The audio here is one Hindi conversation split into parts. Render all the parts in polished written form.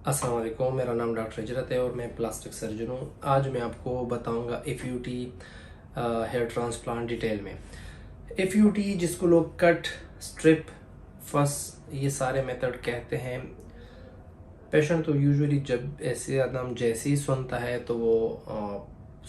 अस्सलाम वालेकुम, मेरा नाम डॉक्टर हिजरत है और मैं प्लास्टिक सर्जन हूँ। आज मैं आपको बताऊंगा एफयूटी हेयर ट्रांसप्लांट डिटेल में। एफयूटी जिसको लोग कट, स्ट्रिप, फस ये सारे मेथड कहते हैं। पेशेंट तो यूजुअली जब ऐसे नाम जैसे ही सुनता है तो वो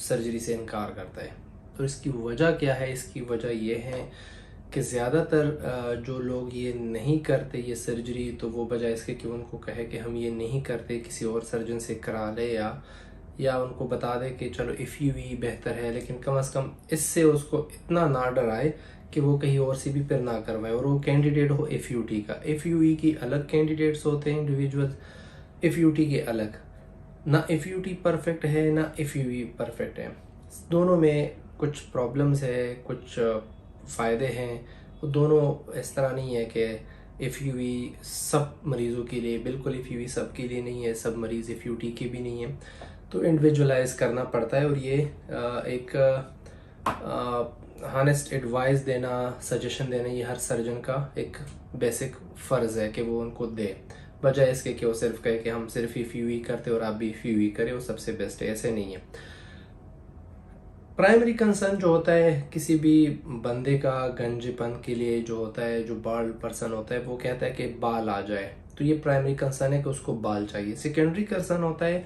सर्जरी से इनकार करता है। तो इसकी वजह क्या है? इसकी वजह ये है कि ज़्यादातर जो लोग ये नहीं करते ये सर्जरी, तो वो बजाय इसके कि उनको कहे कि हम ये नहीं करते, किसी और सर्जन से करा ले, या उनको बता दे कि चलो एफयूई बेहतर है, लेकिन कम से कम इससे उसको इतना ना डराए कि वो कहीं और से भी फिर ना करवाए और वो कैंडिडेट हो एफयूटी का। एफयूई की अलग कैंडिडेट्स होते हैं इंडिविजुअल, एफयूटी के अलग। ना एफयूटी परफेक्ट है ना एफयूई परफेक्ट है, दोनों में कुछ प्रॉब्लम्स है, कुछ फ़ायदे हैं। वो दोनों इस तरह नहीं है कि एफयूई सब मरीज़ों के लिए, बिल्कुल एफयूई सब के लिए नहीं है, सब मरीज़ एफयूटी के भी नहीं है। तो इंडिविजुअलाइज करना पड़ता है और ये एक हॉनेस्ट एडवाइस देना, सजेशन देना, ये हर सर्जन का एक बेसिक फ़र्ज़ है कि वो उनको दे, बजाय इसके कि वो सिर्फ कहे कि हम सिर्फ एफयूई करते और आप भी एफयूई करें, वो सबसे बेस्ट है। ऐसे नहीं है। प्राइमरी कंसर्न जो होता है किसी भी बंदे का गंजेपन के लिए जो होता है, जो बाल पर्सन होता है, वो कहता है कि बाल आ जाए, तो ये प्राइमरी कंसर्न है कि उसको बाल चाहिए। सेकेंडरी कंसर्न होता है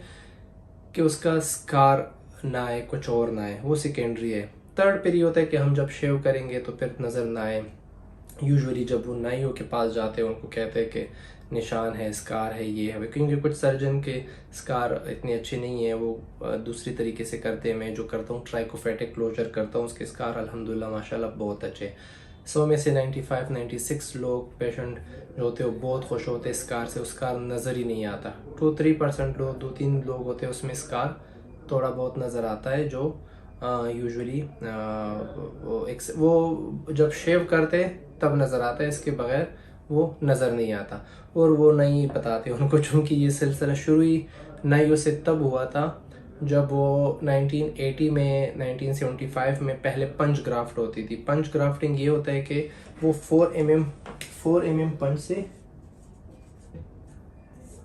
कि उसका स्कार ना आए, कुछ और ना आए, वो सेकेंडरी है। थर्ड पर ये होता है कि हम जब शेव करेंगे तो फिर नज़र ना आए। यूजुअली जब वो नाइयों के पास जाते हैं उनको कहते हैं कि निशान है, स्कार है, ये है, क्योंकि कुछ सर्जन के स्कार इतने अच्छे नहीं है, वो दूसरी तरीके से करते हैं। मैं जो करता हूँ ट्राइकोफेटिक क्लोजर करता हूँ, उसके स्कार अल्हम्दुलिल्लाह माशाल्लाह बहुत अच्छे। 100 में से 95-96 लोग पेशेंट जो होते हैं वो बहुत खुश होते हैं स्कार से, उसका नज़र ही नहीं आता। 2-3% लोग, 2-3 लोग होते हैं उसमें स्कार थोड़ा बहुत नज़र आता है, जो यूजुअली वो जब शेव करते तब नज़र आता है, इसके बगैर वो नज़र नहीं आता। और वो नहीं बताते उनको, चूँकि ये सिलसिला शुरू ही नाइयों से तब हुआ था जब वो 1980 में 1975 में पहले पंच ग्राफ्ट होती थी। पंच ग्राफ्टिंग ये होता है कि वो 4 mm पंच से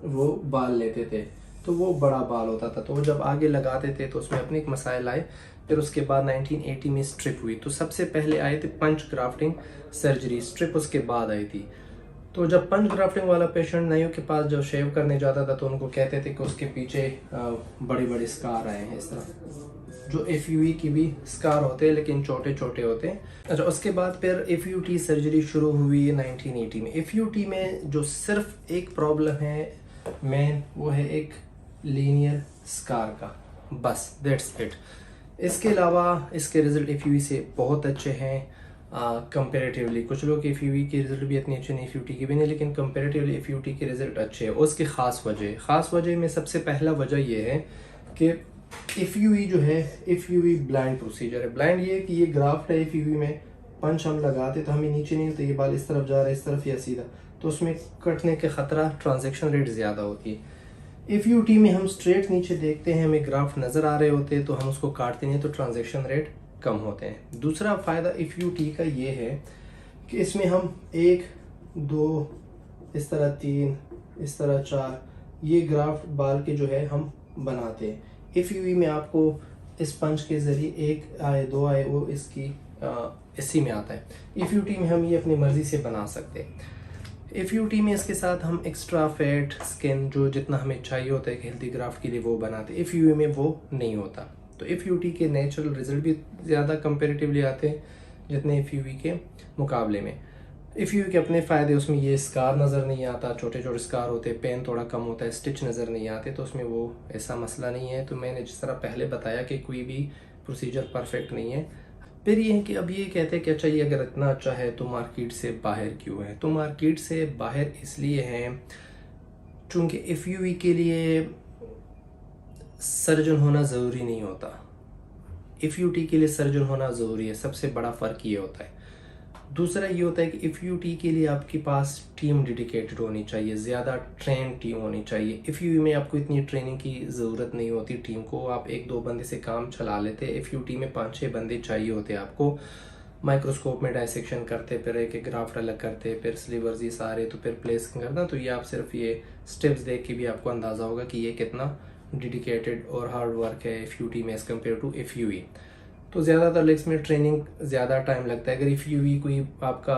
वो बाल लेते थे, तो वो बड़ा बाल होता था, तो वो जब आगे लगाते थे तो उसमें अपने एक मसाइल आए। फिर उसके बाद 1980 में स्ट्रिप हुई, तो सबसे पहले आए थे पंच ग्राफ्टिंग सर्जरी, स्ट्रिप उसके बाद आई थी। तो जब पंच ग्राफ्टिंग वाला पेशेंट नाइयों के पास जब शेव करने जाता था तो उनको कहते थे कि उसके पीछे बड़े बड़े स्कार आए हैं, इस तरह जो एफयूई की भी स्कार होते हैं लेकिन छोटे छोटे होते हैं। अच्छा, उसके बाद फिर एफयूटी सर्जरी शुरू हुई 1980 में। एफयूटी में जो सिर्फ एक प्रॉब्लम है मेन, वो है एक लीनियर स्कार का, बस दैट्स इट। इसके अलावा इसके रिजल्ट एफयूई से बहुत अच्छे हैं कंपेरेटिवली। कुछ लोग एफयूई के रिजल्ट भी इतने अच्छे नहीं, एफयूटी के भी नहीं, लेकिन कंपेरेटिवली एफयूटी के रिजल्ट अच्छे हैं। उसकी ख़ास वजह में सबसे पहला वजह यह है कि एफयूई जो है, एफयूई ब्लाइंड प्रोसीजर है। ब्लाइंड ये है कि ये ग्राफ्ट है एफयूई में, पंच हम लगाते तो हमें नीचे नहीं होता, ये बाल इस तरफ जा रहा है, इस तरफ या सीधा, तो उसमें कटने के ख़तरा, ट्रांजेक्शन रेट ज़्यादा होती है। एफयूटी में हम स्ट्रेट नीचे देखते हैं, हमें ग्राफ्ट नज़र आ रहे होते हैं तो हम उसको काटते नहीं, तो ट्रांजेक्शन रेट कम होते हैं। दूसरा फ़ायदा एफयूटी का ये है कि इसमें हम 1, 2, इस तरह 3, इस तरह 4, ये ग्राफ्ट बाल के जो है हम बनाते हैं। एफयूई में आपको इस पंच के ज़रिए 1 आए 2 आए, वो इसकी इसी में आता है। एफयूटी में हम ये अपनी मर्ज़ी से बना सकते हैं। एफयूटी में इसके साथ हम एक्स्ट्रा फैट, स्किन, जो जितना हमें चाहिए होता है हेल्थी ग्राफ्ट के लिए, वो बनाते हैं। एफयूई में वो नहीं होता, तो एफयूटी के नेचुरल रिजल्ट भी ज़्यादा कंपेरेटिवली आते हैं जितने एफयूई के मुकाबले में। एफयूई के अपने फ़ायदे, उसमें ये स्कार नज़र नहीं आता, छोटे छोटे स्कार होते हैं, पेन थोड़ा कम होता है, स्टिच नज़र नहीं आते, तो उसमें वो ऐसा मसला नहीं है। तो मैंने जिस तरह पहले बताया कि कोई भी प्रोसीजर परफेक्ट नहीं है। फिर ये है कि अब ये कहते हैं कि अच्छा, ये अगर इतना अच्छा है तो मार्केट से बाहर क्यों है? तो मार्केट से बाहर इसलिए है चूँकि एफयूई के लिए सर्जन होना ज़रूरी नहीं होता, एफयूटी के लिए सर्जन होना ज़रूरी है। सबसे बड़ा फ़र्क ये होता है। दूसरा ये होता है कि एफयूटी के लिए आपके पास टीम डेडिकेटेड होनी चाहिए, ज़्यादा ट्रेन टीम होनी चाहिए। एफयूई में आपको इतनी ट्रेनिंग की ज़रूरत नहीं होती टीम को, आप 1-2 बंदे से काम चला लेते हैं। एफयूटी में 5-6 बंदे चाहिए होते हैं आपको, माइक्रोस्कोप में डायसेक्शन करते, फिर एक एक ग्राफ्ट अलग करते, फिर स्लीवर्स ये सारे, तो फिर प्लेस करना। तो ये आप सिर्फ ये स्टेप्स देख के भी आपको अंदाज़ा होगा कि ये कितना डेडिकेटेड और हार्ड वर्क है FUT में एज़ कम्पेयर टू FUE। तो ज़्यादातर लेग्स में ट्रेनिंग ज़्यादा टाइम लगता है। अगर FUE कोई आपका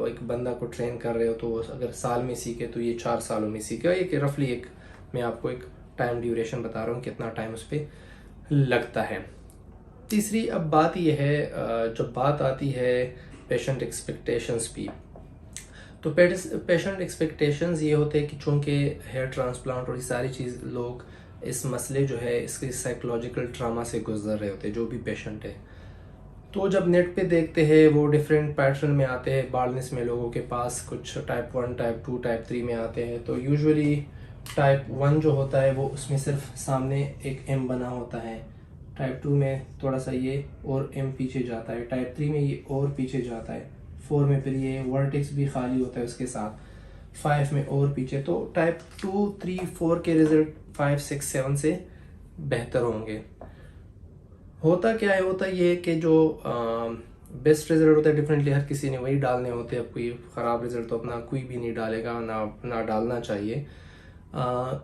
एक बंदा को ट्रेन कर रहे हो तो अगर साल में सीखे तो ये 4 सालों में सीखेगा। ये रफली एक मैं आपको एक टाइम ड्यूरेशन बता रहा हूँ कितना टाइम उस पर लगता है। तीसरी अब बात यह है, जब बात आती है पेशेंट एक्सपेक्टेशंस भी, तो पेशेंट एक्सपेक्टेशंस ये होते हैं कि चूँकि हेयर ट्रांसप्लांट और ये सारी चीज़ लोग इस मसले जो है इसके साइकोलॉजिकल ट्रामा से गुजर रहे होते हैं जो भी पेशेंट है। तो जब नेट पे देखते हैं वो डिफरेंट पैटर्न में आते हैं बाल्डनेस में, लोगों के पास कुछ टाइप 1, टाइप 2, टाइप 3 में आते हैं। तो यूजुअली टाइप 1 जो होता है वो उसमें सिर्फ सामने एक M बना होता है, टाइप 2 में थोड़ा सा ये और M पीछे जाता है, टाइप 3 में ये और पीछे जाता है, 4 में फिर ये वर्टेक्स भी खाली होता है उसके साथ, 5 में और पीछे। तो टाइप 2, 3, 4 के रिजल्ट 5, 6, 7 से बेहतर होंगे। होता क्या है, होता ये है कि जो बेस्ट रिजल्ट होता है डेफिनेटली हर किसी ने वही डालने होते हैं। अब कोई ख़राब रिजल्ट तो अपना कोई भी नहीं डालेगा, ना डालना चाहिए।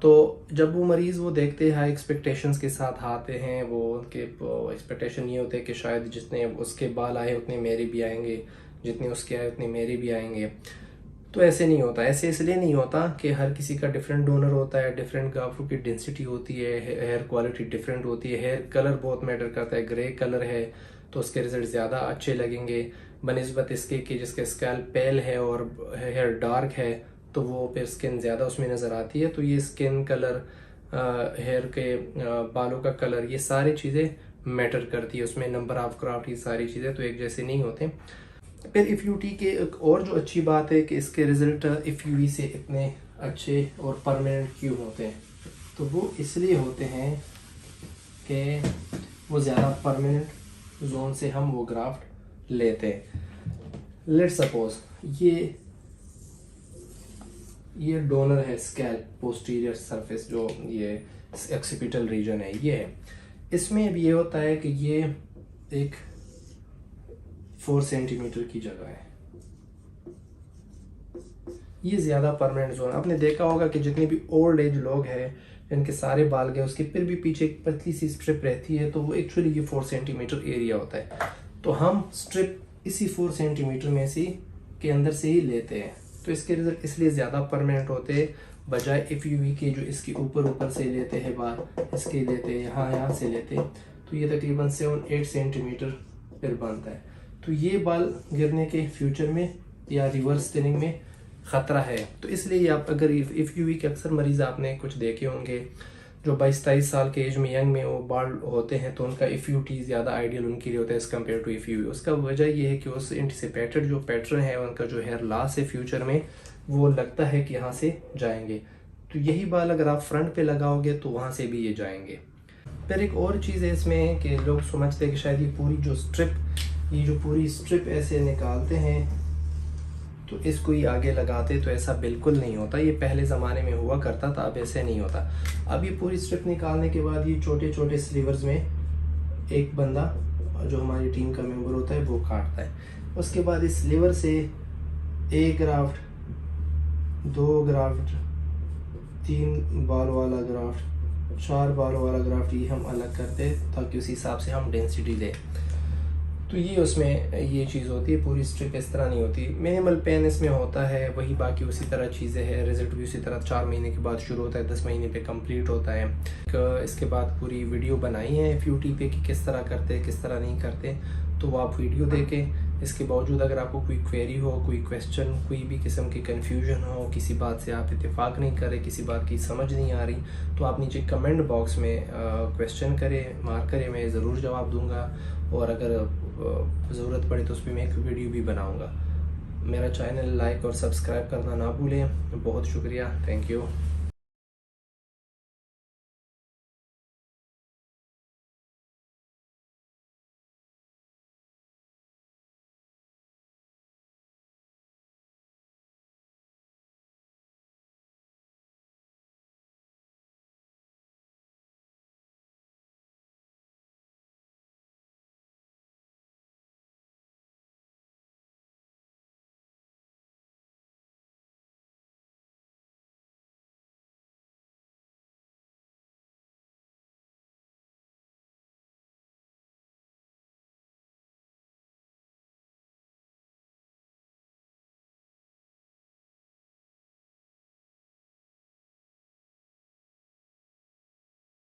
तो जब वो मरीज़ वो देखते हैं हाई एक्सपेक्टेशंस के साथ आते हैं, वो उनके एक्सपेक्टेशन ये होते हैं कि शायद जितने उसके बाल आए उतने मेरे भी आएंगे, जितने उसके आए उतने मेरे भी आएंगे। तो ऐसे नहीं होता। ऐसे इसलिए नहीं होता कि हर किसी का डिफरेंट डोनर होता है, डिफरेंट गाफू की डेंसिटी होती है, हेयर क्वालिटी डिफरेंट होती है, हेयर कलर बहुत मैटर करता है। ग्रे कलर है तो उसके रिजल्ट ज़्यादा अच्छे लगेंगे बनिस्बत इसके कि जिसका स्कैल्प पेल है और हेयर डार्क है तो वो फिर स्किन ज़्यादा उसमें नज़र आती है। तो ये स्किन कलर, हेयर के बालों का कलर, ये सारी चीज़ें मैटर करती है उसमें। नंबर ऑफ ग्राफ्ट, ये सारी चीज़ें तो एक जैसे नहीं होते। फिर FUT के एक और जो अच्छी बात है कि इसके रिज़ल्ट FUE से इतने अच्छे और परमानेंट क्यों होते हैं, तो वो इसलिए होते हैं कि वो ज़्यादा परमानेंट जोन से हम वो ग्राफ्ट लेते हैं। लेट्स सपोज ये डोनर है स्कैल्प पोस्टीरियर सरफेस, जो ये एक्सिपिटल रीजन है ये है। इसमें अब ये होता है कि ये एक 4 सेंटीमीटर की जगह है, ये ज़्यादा परमानेंट जोन। आपने देखा होगा कि जितने भी ओल्ड एज लोग हैं जिनके सारे बाल गए उसके फिर भी पीछे एक पतली सी स्ट्रिप रहती है, तो वो एक्चुअली ये 4 सेंटीमीटर एरिया होता है। तो हम स्ट्रिप इसी 4 सेंटीमीटर में से के अंदर से ही लेते हैं। तो इसके रिजल्ट इसलिए ज़्यादा परमानेंट होते हैं बजाय FUE के जो इसके ऊपर से लेते हैं बाल, इसके लेते हैं यहाँ से लेते हैं। तो ये तकरीबन 7-8 सेंटीमीटर फिर बनता है। तो ये बाल गिरने के फ्यूचर में या रिवर्स थिनिंग में ख़तरा है। तो इसलिए आप अगर FUE के अक्सर मरीज़ आपने कुछ देखे होंगे जो 22-23 साल के एज में यंग में वो बाल होते हैं, तो उनका FUT ज़्यादा आइडियल उनके लिए होता है एज़ कम्पेयर टू FUE। उसका वजह ये है कि उस एंटिसिपेटेड जो पैटर्न है उनका जो हेयर लॉस है फ्यूचर में, वो लगता है कि यहाँ से जाएंगे। तो यही बाल अगर आप फ्रंट पे लगाओगे तो वहाँ से भी ये जाएंगे। फिर एक और चीज़ है इसमें कि लोग समझते हैं कि शायद ये जो पूरी स्ट्रिप ऐसे निकालते हैं तो इसको ही आगे लगाते, तो ऐसा बिल्कुल नहीं होता। ये पहले ज़माने में हुआ करता था, अब ऐसे नहीं होता। अब ये पूरी स्ट्रिप निकालने के बाद ये छोटे छोटे स्लीवर्स में एक बंदा जो हमारी टीम का मेंबर होता है वो काटता है। उसके बाद इस स्लीवर से 1 ग्राफ्ट, 2 ग्राफ्ट, 3 बाल वाला ग्राफ्ट, 4 बालों वाला ग्राफ्ट, ये हम अलग करते हैं ताकि उसी हिसाब से हम डेंसिटी लें। तो ये उसमें ये चीज़ होती है। पूरी स्ट्रिप इस तरह नहीं होती। मिनिमल पेन इसमें होता है, वही बाकी उसी तरह चीज़ें हैं। रिजल्ट भी उसी तरह 4 महीने के बाद शुरू होता है, 10 महीने पे कंप्लीट होता है। इसके बाद पूरी वीडियो बनाई है FUT पे कि किस तरह करते किस तरह नहीं करते, तो वो आप वीडियो देखें। इसके बावजूद अगर आपको कोई क्वेरी हो, कोई क्वेश्चन, कोई भी किस्म की कन्फ्यूजन हो, किसी बात से आप इत्तेफाक नहीं करें, किसी बात की समझ नहीं आ रही, तो आप नीचे कमेंट बॉक्स में क्वेश्चन करें, मार्क करें, मैं ज़रूर जवाब दूंगा। और अगर ज़रूरत पड़े तो उस पर मैं एक वीडियो भी बनाऊंगा। मेरा चैनल लाइक और सब्सक्राइब करना ना भूलें। बहुत शुक्रिया, थैंक यू।